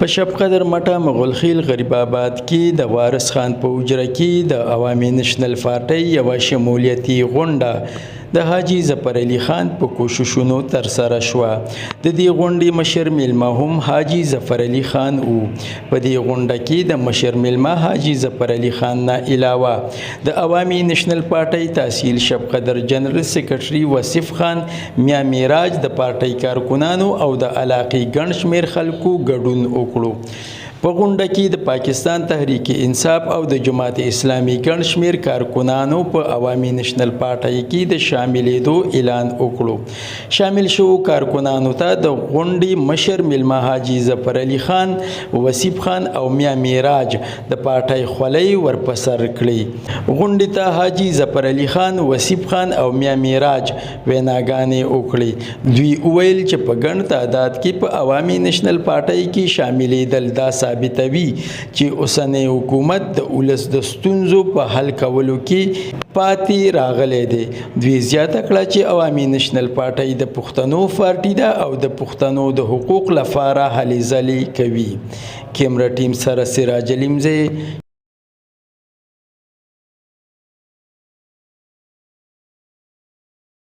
په شب قدر مټه مغلخیل غریب آباد کې د وارث خان په حجره کې د عوامي نېشنل پارټۍ یوه شمولیتي غونډه د حاجي ظفر علي خان په کوششونو ترسره شوه. د دې غونډې مشر میلمه هم حاجي ظفر علي خان و. په دې غونډه کې د مشر میلمه حاجي ظفر علي خان نه علاوه د عوامي نېشنل پارټۍ تحصیل شب قدر جنرال سیکرټري وصف خان، میا میراج، د پارټۍ کارکنانو او د علاقې ګڼ شمېر خلکو ګډون وکړو. په غونډه کې د پاکستان تحریک انصاف او د جماعت اسلامي ګڼ شمېر کارکنانو په عوامي نېشنل پارټۍ کې د شاملېدو اعلان وکړو. شامل شوو کارکنانو ته د غونډې مشر میلمه حاجي ظفر علي خان، وصیف خان او میا میراج د پارټۍ خولۍ ورپسر کړې. غونډې ته حاجي ظفر علي خان، وصیف خان او میا میراج ویناګانې وکړې. دوی وویل چې په ګڼ تعداد کې په عوامي نېشنل پارټۍ کې شاملېدل دا ثابتوي چې اوسنی حکومت د ولس د ستونزو په حل کولو کې پاتې راغلی دی. دوی زیاته کړه چې عوامي نېشنل پارټۍ د پښتنو پارټي ده او د پښتنو د حقوق لپاره هلې ځلې کوي. کیمره ټیم سره سراج علمزی،